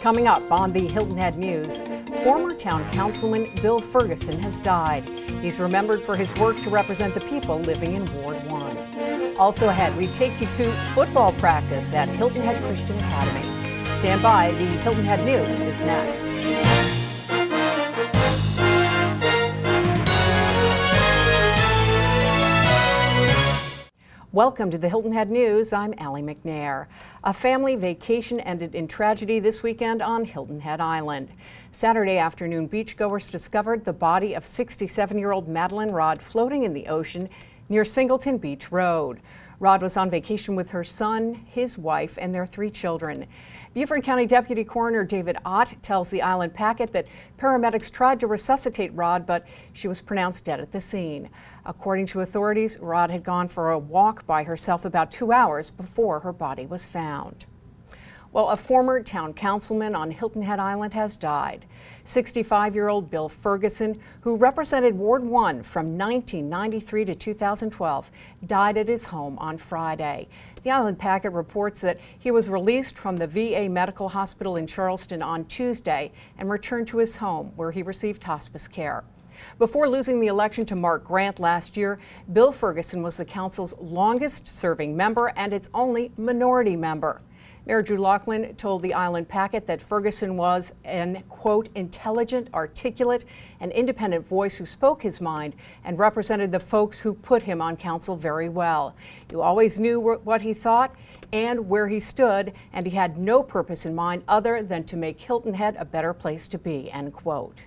Coming up on the Hilton Head News, former town councilman Bill Ferguson has died. He's remembered for his work to represent the people living in Ward 1. Also ahead, we take you to football practice at Hilton Head Christian Academy. Stand by, the Hilton Head News is next. Welcome to the Hilton Head News. I'm Allie McNair. A family vacation ended in tragedy this weekend on Hilton Head Island. Saturday afternoon, beachgoers discovered the body of 67-year-old Madeline Rod floating in the ocean near Singleton Beach Road. Rod was on vacation with her son, his wife, and their 3 children. Beaufort County Deputy Coroner David Ott tells the Island Packet that paramedics tried to resuscitate Rod, but she was pronounced dead at the scene. According to authorities, Rod had gone for a walk by herself about 2 hours before her body was found. Well, a former town councilman on Hilton Head Island has died. 65-year-old Bill Ferguson, who represented Ward 1 from 1993 to 2012, died at his home on Friday. The Island Packet reports that he was released from the VA Medical Hospital in Charleston on Tuesday and returned to his home, where he received hospice care. Before losing the election to Mark Grant last year, Bill Ferguson was the council's longest-serving member and its only minority member. Mayor Drew Laughlin told the Island Packet that Ferguson was an, quote, intelligent, articulate, and independent voice who spoke his mind and represented the folks who put him on council very well. You always knew what he thought and where he stood, and he had no purpose in mind other than to make Hilton Head a better place to be, end quote.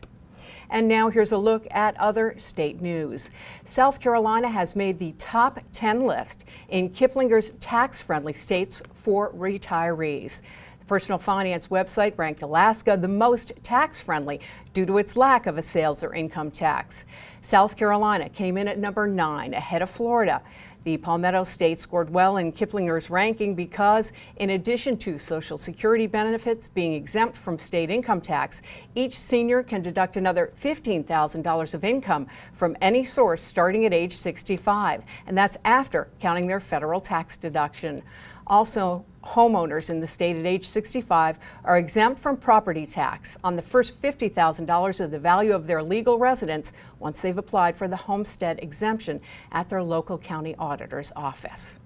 And now here's a look at other state news. South Carolina has made the top 10 list in Kiplinger's tax-friendly states for retirees. The personal finance website ranked Alaska the most tax-friendly due to its lack of a sales or income tax. South Carolina came in at number 9, ahead of Florida. The Palmetto State scored well in Kiplinger's ranking because, in addition to Social Security benefits being exempt from state income tax, each senior can deduct another $15,000 of income from any source starting at age 65, and that's after counting their federal tax deduction. Also, homeowners in the state at age 65 are exempt from property tax on the first $50,000 of the value of their legal residence once they've applied for the homestead exemption at their local county auditor's office.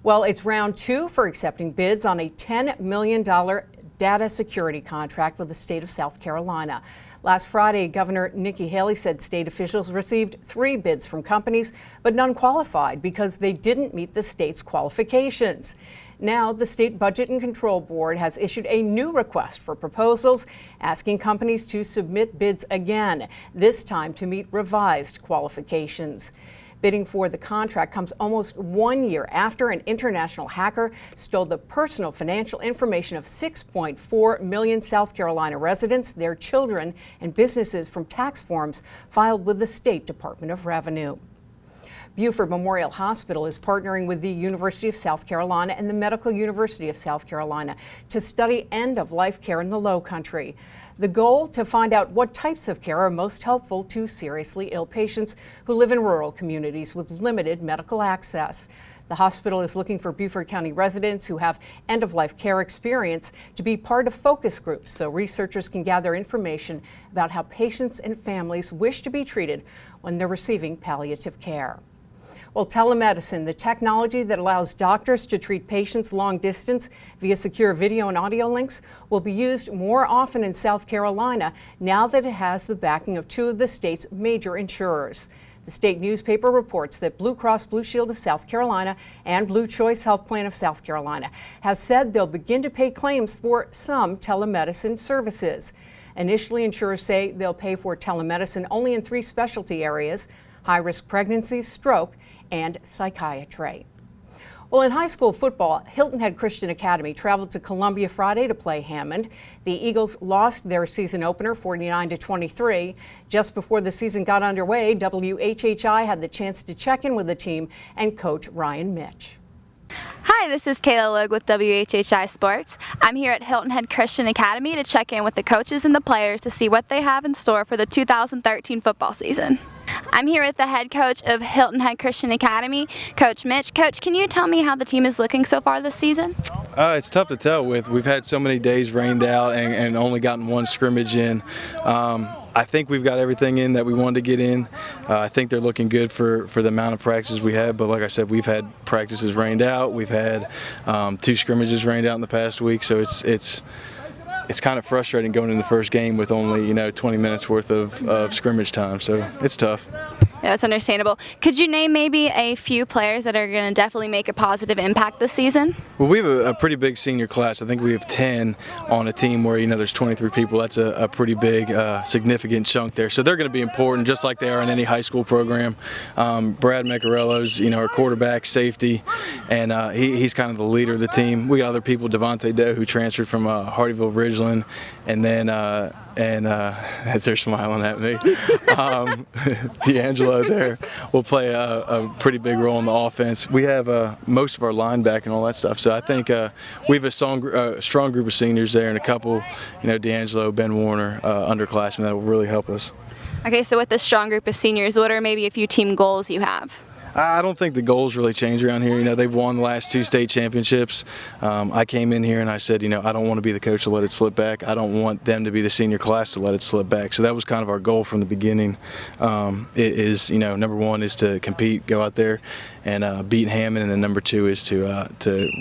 Well, it's round 2 for accepting bids on a $10 million data security contract with the state of South Carolina. Last Friday, Governor Nikki Haley said state officials received 3 bids from companies, but none qualified because they didn't meet the state's qualifications. Now, the State Budget and Control Board has issued a new request for proposals, asking companies to submit bids again, this time to meet revised qualifications. Bidding for the contract comes almost 1 year after an international hacker stole the personal financial information of 6.4 million South Carolina residents, their children, and businesses from tax forms filed with the State Department of Revenue. Beaufort Memorial Hospital is partnering with the University of South Carolina and the Medical University of South Carolina to study end-of-life care in the Low Country. The goal, to find out what types of care are most helpful to seriously ill patients who live in rural communities with limited medical access. The hospital is looking for Beaufort County residents who have end-of-life care experience to be part of focus groups so researchers can gather information about how patients and families wish to be treated when they're receiving palliative care. Well, telemedicine, the technology that allows doctors to treat patients long distance via secure video and audio links, will be used more often in South Carolina now that it has the backing of 2 of the state's major insurers. The state newspaper reports that Blue Cross Blue Shield of South Carolina and Blue Choice Health Plan of South Carolina have said they'll begin to pay claims for some telemedicine services. Initially, insurers say they'll pay for telemedicine only in 3 specialty areas: high-risk pregnancy, stroke, and psychiatry. Well, in high school football, Hilton Head Christian Academy traveled to Columbia Friday to play Hammond. The Eagles lost their season opener 49-23. Just before the season got underway, WHHI had the chance to check in with the team and coach Ryan Mitch. Hi, this is Kayla Logue with WHHI Sports. I'm here at Hilton Head Christian Academy to check in with the coaches and the players to see what they have in store for the 2013 football season. I'm here with the head coach of Hilton Head Christian Academy, Coach Mitch. Coach, can you tell me how the team is looking so far this season? It's tough to tell. We've had so many days rained out and only gotten one scrimmage in. I think we've got everything in that we wanted to get in. I think they're looking good for the amount of practices we had, but like I said, we've had practices rained out. We've had 2 scrimmages rained out in the past week, so it's kind of frustrating going in the first game with only 20 minutes worth of scrimmage time, so it's tough. Yeah, that's understandable. Could you name maybe a few players that are going to definitely make a positive impact this season? Well, we have a pretty big senior class. I think we have 10 on a team where there's 23 people. That's a pretty big, significant chunk there. So they're going to be important, just like they are in any high school program. Brad Mecarello's, our quarterback, safety, and he's kind of the leader of the team. We got other people, Devontae Doe, who transferred from Hardyville Ridgeland, and then as they're smiling at me, D'Angelo there will play a pretty big role in the offense. We have most of our linebacker and all that stuff, so I think we have a strong group of seniors there and a couple, D'Angelo, Ben Warner, underclassmen that will really help us. Okay, so with this strong group of seniors, what are maybe a few team goals you have? I don't think the goals really change around here. They've won the last 2 state championships. I came in here and I said, I don't want to be the coach to let it slip back. I don't want them to be the senior class to let it slip back. So that was kind of our goal from the beginning. It is, number 1 is to compete, go out there and beat Hammond, and then number 2 is to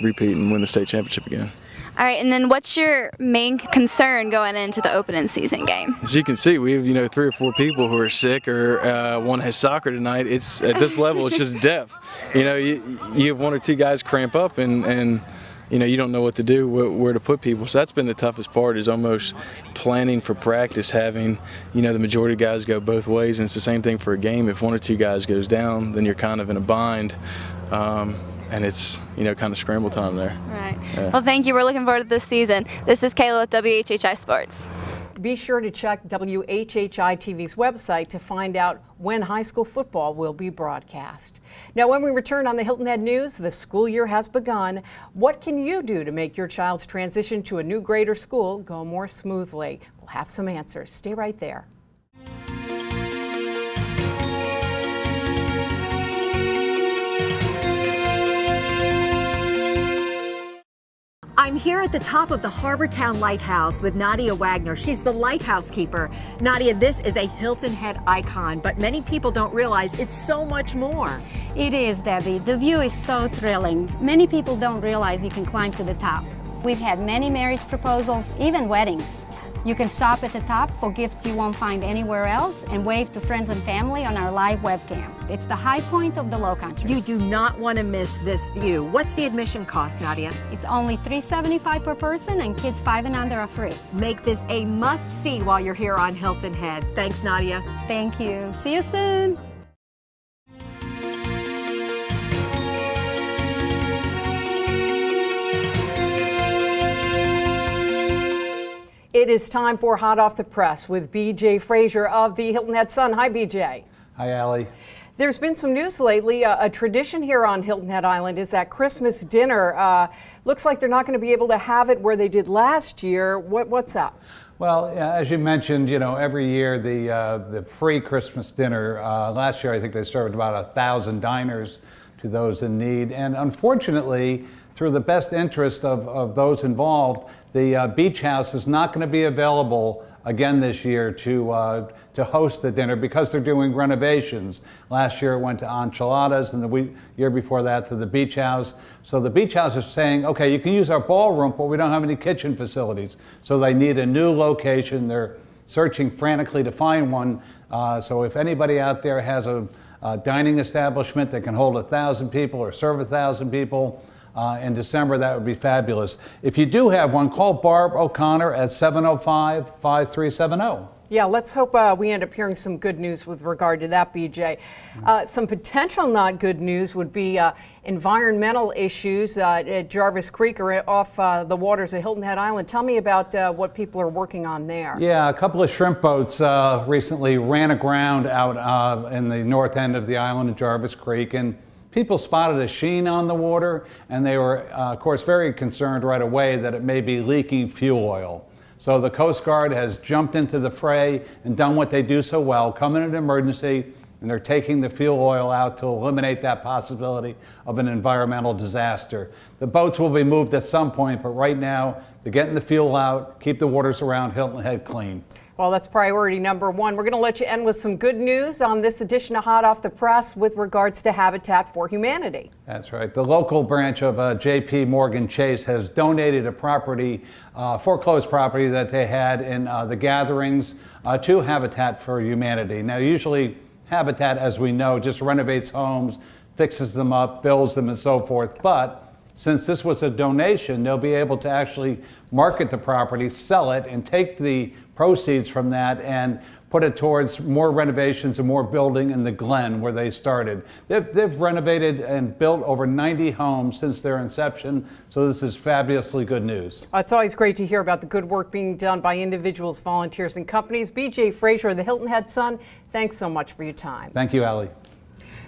repeat and win the state championship again. All right, and then what's your main concern going into the opening season game? As you can see, we have 3 or 4 people who are sick, or one has soccer tonight. It's at this level, it's just depth. You have 1 or 2 guys cramp up, and you don't know what to do, where to put people. So that's been the toughest part, is almost planning for practice, having the majority of guys go both ways, and it's the same thing for a game. If 1 or 2 guys goes down, then you're kind of in a bind. And it's, kind of scramble time there. Right. Yeah. Well, thank you. We're looking forward to this season. This is Kayla with WHHI Sports. Be sure to check WHHI-TV's website to find out when high school football will be broadcast. Now, when we return on the Hilton Head News, the school year has begun. What can you do to make your child's transition to a new grade or school go more smoothly? We'll have some answers. Stay right there. I'm here at the top of the Harbortown Lighthouse with Nadia Wagner. She's the lighthouse keeper. Nadia, this is a Hilton Head icon, but many people don't realize it's so much more. It is, Debbie. The view is so thrilling. Many people don't realize you can climb to the top. We've had many marriage proposals, even weddings. You can shop at the top for gifts you won't find anywhere else and wave to friends and family on our live webcam. It's the high point of the Low Country. You do not want to miss this view. What's the admission cost, Nadia? It's only $375 per person, and kids 5 and under are free. Make this a must-see while you're here on Hilton Head. Thanks, Nadia. Thank you. See you soon. It is time for Hot Off the Press with BJ Frazier of the Hilton Head Sun. Hi, BJ. Hi, Allie. There's been some news lately. A tradition here on Hilton Head Island is that Christmas dinner. Looks like they're not going to be able to have it where they did last year. What's up? Well, as you mentioned, every year the free Christmas dinner. Last year, I think they served about 1,000 diners to those in need. And unfortunately, through the best interest of those involved, the beach house is not going to be available again this year to host the dinner because they're doing renovations. Last year it went to Enchiladas, and the year before that to the beach house. So the beach house is saying, okay, you can use our ballroom, but we don't have any kitchen facilities. So they need a new location. They're searching frantically to find one. So if anybody out there has a dining establishment that can hold 1,000 people or serve 1,000 people, in December, that would be fabulous. If you do have one, call Barb O'Connor at 705-5370. Yeah, let's hope we end up hearing some good news with regard to that, BJ. Some potential not good news would be environmental issues at Jarvis Creek or off the waters of Hilton Head Island. Tell me about what people are working on there. Yeah, a couple of shrimp boats recently ran aground out in the north end of the island of Jarvis Creek, and people spotted a sheen on the water, and they were, of course, very concerned right away that it may be leaking fuel oil. So the Coast Guard has jumped into the fray and done what they do so well, come in an emergency, and they're taking the fuel oil out to eliminate that possibility of an environmental disaster. The boats will be moved at some point, but right now they're getting the fuel out, keep the waters around Hilton Head clean. Well, that's priority number one. We're going to let you end with some good news on this edition of Hot Off the Press with regards to Habitat for Humanity. That's right. The local branch of JP Morgan Chase has donated a property, foreclosed property that they had in the gatherings to Habitat for Humanity. Now, usually Habitat, as we know, just renovates homes, fixes them up, builds them, and so forth. But since this was a donation, they'll be able to actually market the property, sell it, and take the proceeds from that and put it towards more renovations and more building in the Glen where they started. They've renovated and built over 90 homes since their inception, so this is fabulously good news. It's always great to hear about the good work being done by individuals, volunteers, and companies. BJ Frazier of the Hilton Head Sun, thanks so much for your time. Thank you, Allie.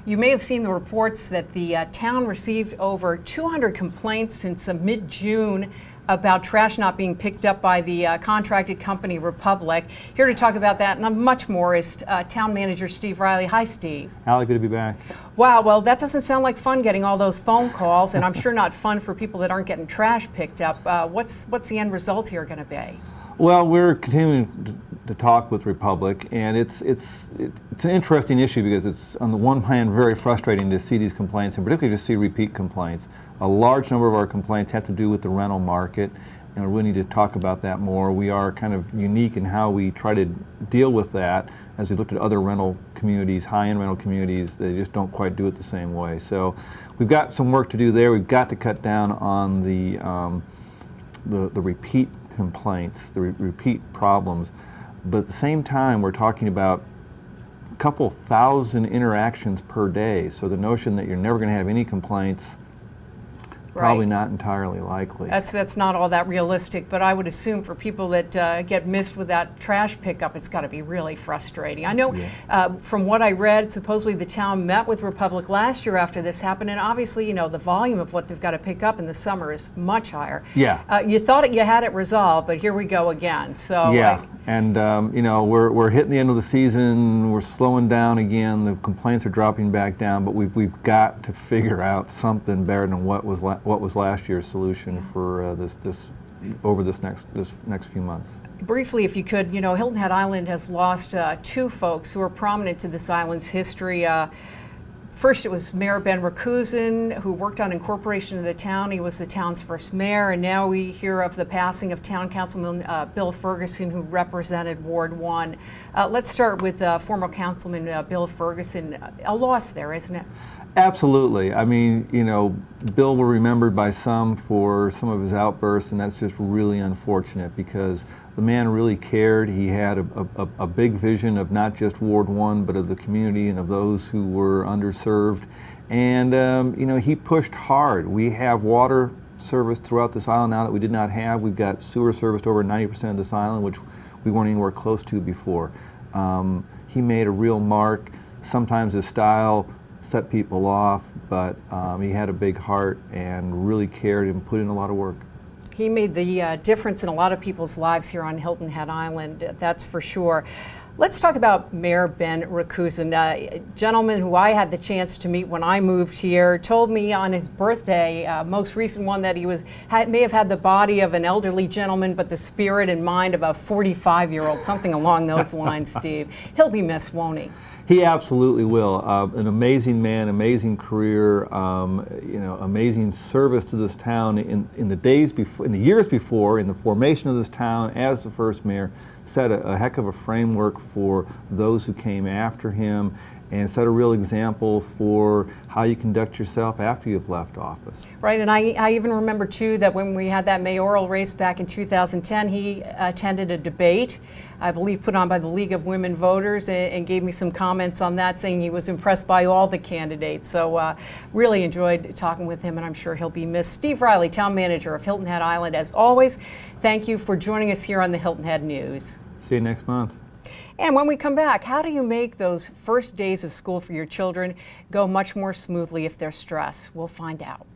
You may have seen the reports that the town received over 200 complaints since mid-June about trash not being picked up by the contracted company Republic. Here to talk about that and much more is Town Manager Steve Riley. Hi, Steve. Allie, good to be back. Wow, well, that doesn't sound like fun getting all those phone calls, and I'm sure not fun for people that aren't getting trash picked up. What's the end result here going to be? Well, we're continuing to talk with Republic, and it's an interesting issue because it's on the one hand very frustrating to see these complaints, and particularly to see repeat complaints. A large number of our complaints have to do with the rental market, and we need to talk about that more. We are kind of unique in how we try to deal with that. As we looked at other rental communities, high-end rental communities, they just don't quite do it the same way. So we've got some work to do there. We've got to cut down on the repeat complaints, the repeat problems. But at the same time, we're talking about a couple thousand interactions per day. So the notion that you're never going to have any complaints, probably not entirely likely. That's not all that realistic, but I would assume for people that get missed with that trash pickup, it's got to be really frustrating. I know from what I read, supposedly the town met with Republic last year after this happened, and obviously, you know, the volume of what they've got to pick up in the summer is much higher. Yeah. You thought you had it resolved, but here we go again. So yeah, and you know, we're hitting the end of the season. We're slowing down again. The complaints are dropping back down, but we've got to figure out something better than what was last year's solution for this next few months. Briefly, if you could, you know, Hilton Head Island has lost two folks who are prominent to this island's history. First, it was Mayor Ben Rakusin, who worked on incorporation of the town. He was the town's first mayor, and now we hear of the passing of Town Councilman Bill Ferguson, who represented Ward 1. Let's start with former Councilman Bill Ferguson. A loss there, isn't it? Absolutely. I mean, you know, Bill was remembered by some for some of his outbursts, and that's just really unfortunate because the man really cared. He had a big vision of not just Ward 1, but of the community and of those who were underserved. And, you know, he pushed hard. We have water service throughout this island now that we did not have. We've got sewer service to over 90% of this island, which we weren't anywhere close to before. He made a real mark. Sometimes his style set people off, but he had a big heart and really cared and put in a lot of work. He made the difference in a lot of people's lives here on Hilton Head Island, that's for sure. Let's talk about Mayor Ben Rakusin, a gentleman who I had the chance to meet when I moved here, told me on his birthday, most recent one, that he may have had the body of an elderly gentleman, but the spirit and mind of a 45-year-old, something along those lines, Steve. He'll be missed, won't he? He absolutely will. An amazing man, amazing career, you know, amazing service to this town in the days before, in the years before, in the formation of this town as the first mayor. Set a heck of a framework for those who came after him, and set a real example for how you conduct yourself after you've left office. Right, and I even remember too that when we had that mayoral race back in 2010, he attended a debate, I believe put on by the League of Women Voters, and gave me some comments on that, saying he was impressed by all the candidates. So really enjoyed talking with him, and I'm sure he'll be missed. Steve Riley, Town Manager of Hilton Head Island, as always, thank you for joining us here on the Hilton Head News. See you next month. And when we come back, how do you make those first days of school for your children go much more smoothly if they're stressed? We'll find out.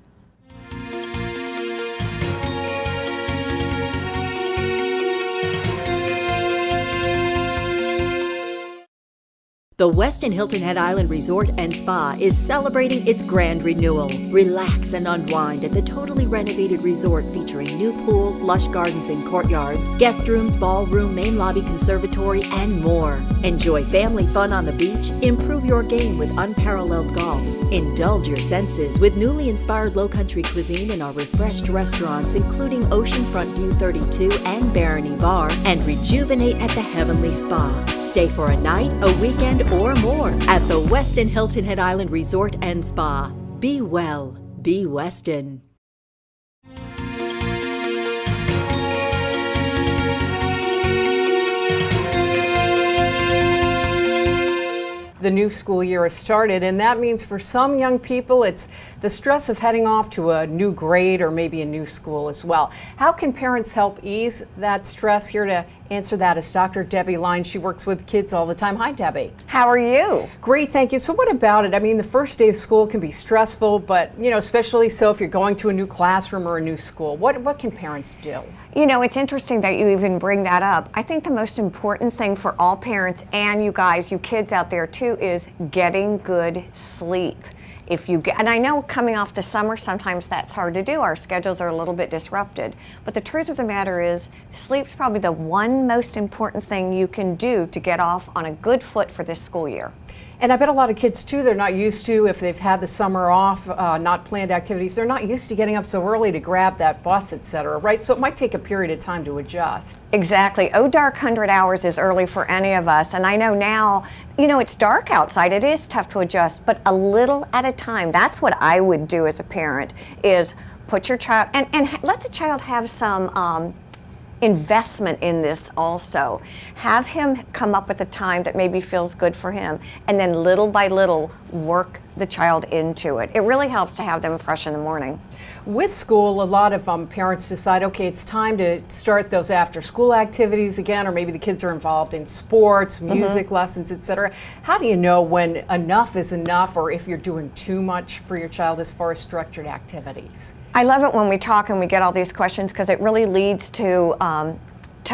The Westin Hilton Head Island Resort and Spa is celebrating its grand renewal. Relax and unwind at the totally renovated resort featuring new pools, lush gardens and courtyards, guest rooms, ballroom, main lobby conservatory, and more. Enjoy family fun on the beach, improve your game with unparalleled golf, indulge your senses with newly inspired low-country cuisine in our refreshed restaurants including Oceanfront View 32 and Barony Bar, and rejuvenate at the Heavenly Spa. Stay for a night, a weekend, or more at the Westin Hilton Head Island Resort and Spa. Be well, be Westin. The new school year has started, and that means for some young people it's the stress of heading off to a new grade or maybe a new school as well. How can parents help ease that stress? Here to answer that is Dr. Debi Lynes. She works with kids all the time. Hi, Debi. How are you? Great, thank you. So what about it? I mean, the first day of school can be stressful, but especially so if you're going to a new classroom or a new school. What can parents do? It's interesting that you even bring that up. I think the most important thing for all parents and you guys, you kids out there too, is getting good sleep. And I know coming off the summer, sometimes that's hard to do. Our schedules are a little bit disrupted. But the truth of the matter is, sleep's probably the one most important thing you can do to get off on a good foot for this school year. And I bet a lot of kids too, they're not used to, if they've had the summer off, not planned activities, they're not used to getting up so early to grab that bus, etc., right? So it might take a period of time to adjust. Exactly. Dark 100 hours is early for any of us. And I know now, it's dark outside. It is tough to adjust, but a little at a time. That's what I would do as a parent, is put your child, and let the child have some investment in this also. Have him come up with a time that maybe feels good for him, and then little by little work the child into it. It really helps to have them fresh in the morning. With school, a lot of parents decide, okay, it's time to start those after school activities again, or maybe the kids are involved in sports, music lessons, etc. How do you know when enough is enough, or if you're doing too much for your child as far as structured activities? I love it when we talk and we get all these questions, because it really leads to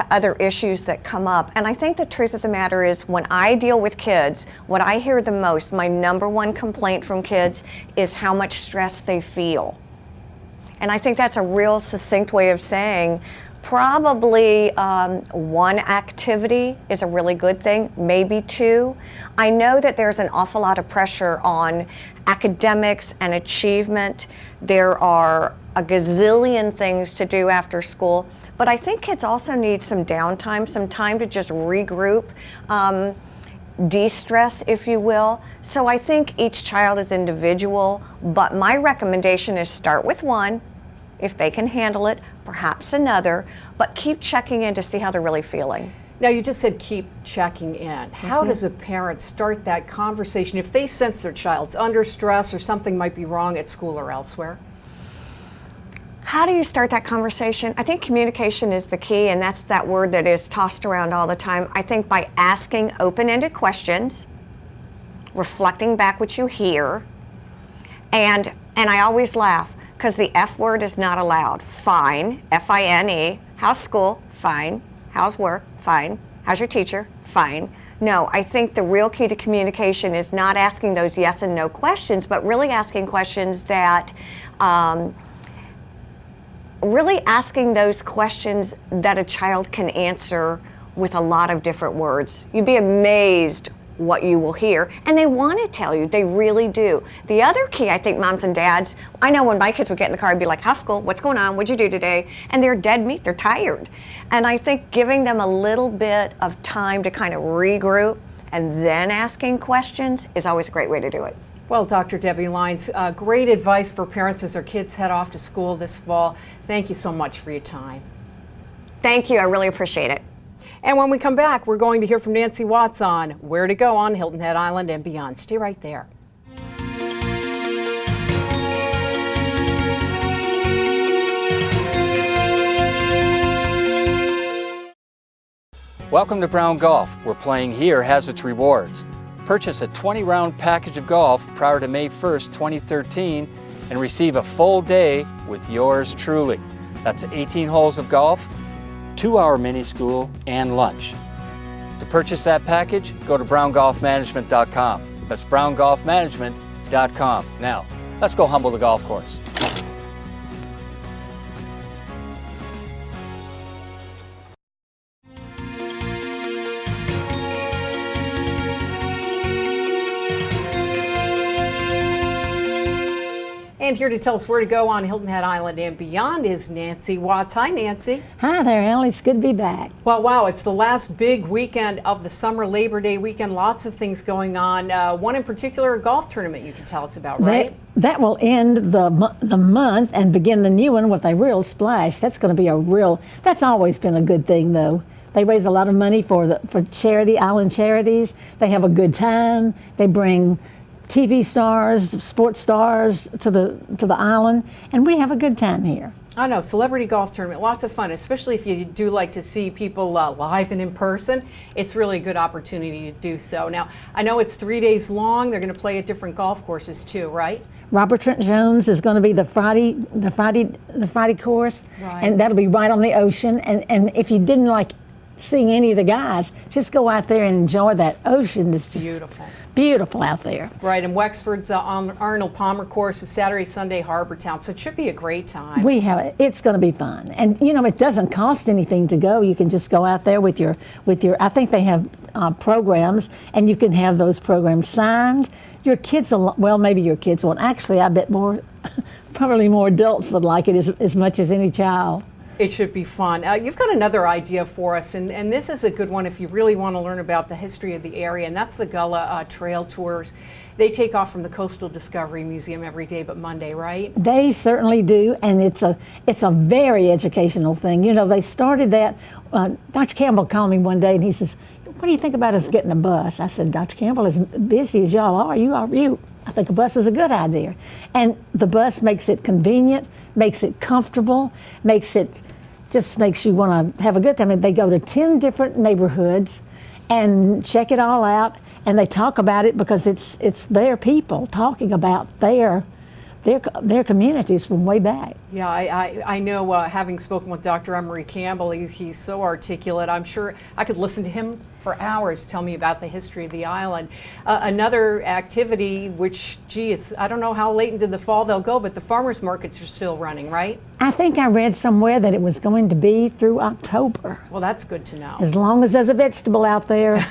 other issues that come up. And I think the truth of the matter is, when I deal with kids, what I hear the most, my number one complaint from kids, is how much stress they feel. And I think that's a real succinct way of saying probably one activity is a really good thing, maybe two. I know that there's an awful lot of pressure on academics and achievement. There are a gazillion things to do after school, but I think kids also need some downtime, some time to just regroup, de-stress, if you will. So I think each child is individual, but my recommendation is start with one. If they can handle it, perhaps another, but keep checking in to see how they're really feeling. Now, you just said keep checking in. How does a parent start that conversation if they sense their child's under stress or something might be wrong at school or elsewhere? How do you start that conversation? I think communication is the key, and that's that word that is tossed around all the time. I think by asking open-ended questions, reflecting back what you hear, and I always laugh, because the F word is not allowed. Fine, F-I-N-E. How's school? Fine. How's work? Fine. How's your teacher? Fine. No, I think the real key to communication is not asking those yes and no questions, but really asking questions that, really asking those questions that a child can answer with a lot of different words. You'd be amazed what you will hear, and they want to tell you, they really do. The other key, I think, moms and dads, I know when my kids would get in the car, I'd be like, how's school, what's going on, what'd you do today? And they're dead meat, they're tired. And I think giving them a little bit of time to kind of regroup and then asking questions is always a great way to do it. Well, Dr. Debi Lynes, great advice for parents as their kids head off to school this fall. Thank you so much for your time. Thank you, I really appreciate it. And when we come back, we're going to hear from Nancy Watts on where to go on Hilton Head Island and beyond. Stay right there. Welcome to Brown Golf, where playing here has its rewards. Purchase a 20-round package of golf prior to May 1st, 2013, and receive a full day with yours truly. That's 18 holes of golf, 2-hour mini school, and lunch. To purchase that package, go to browngolfmanagement.com. That's browngolfmanagement.com. Now, let's go humble the golf course. And here to tell us where to go on Hilton Head Island and beyond is Nancy Watts. Hi, Nancy. Hi there, Allie. It's good to be back. Well, wow, it's the last big weekend of the summer, Labor Day weekend. Lots of things going on. One in particular, a golf tournament you can tell us about, right? That will end the month and begin the new one with a real splash. That's going to be that's always been a good thing, though. They raise a lot of money for charity, island charities. They have a good time. They bring TV stars, sports stars to the island, and we have a good time here. I know, celebrity golf tournament, lots of fun, especially if you do like to see people live and in person. It's really a good opportunity to do so. Now, I know it's 3 days long. They're going to play at different golf courses too, right? Robert Trent Jones is going to be the Friday course, right. And that'll be right on the ocean. And if you didn't like seeing any of the guys, just go out there and enjoy that ocean. It's just beautiful out there. Right, and Wexford's Arnold Palmer course is Saturday, Sunday, Harbor Town, so it should be a great time. It's going to be fun, and you know it doesn't cost anything to go. You can just go out there with your. I think they have programs, and you can have those programs signed. Your kids will, well, maybe your kids won't. Actually, I bet probably more adults would like it as much as any child. It should be fun. You've got another idea for us, and this is a good one if you really want to learn about the history of the area, and that's the Gullah Trail Tours. They take off from the Coastal Discovery Museum every day but Monday, right? They certainly do, and it's a very educational thing. You know, they started that. Dr. Campbell called me one day, and he says, "What do you think about us getting a bus?" I said, "Dr. Campbell, as busy as y'all are, I think a bus is a good idea." And the bus makes it convenient, makes it comfortable, makes you want to have a good time. And they go to 10 different neighborhoods and check it all out, and they talk about it because it's their people talking about their communities from way back. Yeah, I know, having spoken with Dr. Emery Campbell, he's so articulate. I'm sure I could listen to him for hours tell me about the history of the island. Another activity, which, I don't know how late into the fall they'll go, but the farmers markets are still running, right? I think I read somewhere that it was going to be through October. Well, that's good to know. As long as there's a vegetable out there,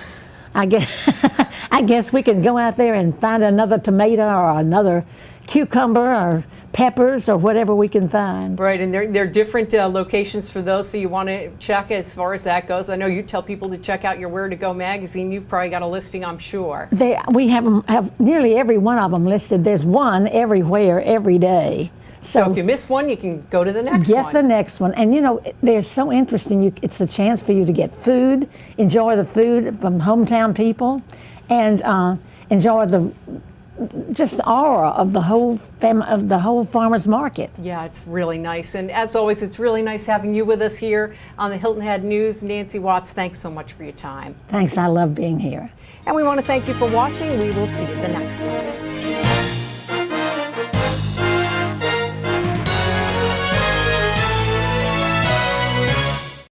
I guess we can go out there and find another tomato or another cucumber or peppers or whatever we can find. Right, and there are different locations for those, so you want to check as far as that goes. I know you tell people to check out your Where to Go magazine. You've probably got a listing, I'm sure. We have nearly every one of them listed. There's one everywhere, every day. So if you miss one, you can go to the next one. Get the next one. And you know, they're so interesting. It's a chance for you to get food, enjoy the food from hometown people, and enjoy just the aura of the whole farmers market. Yeah, it's really nice. And as always, it's really nice having you with us here on the Hilton Head News. Nancy Watts, thanks so much for your time. Thanks, I love being here. And we want to thank you for watching. We will see you the next time.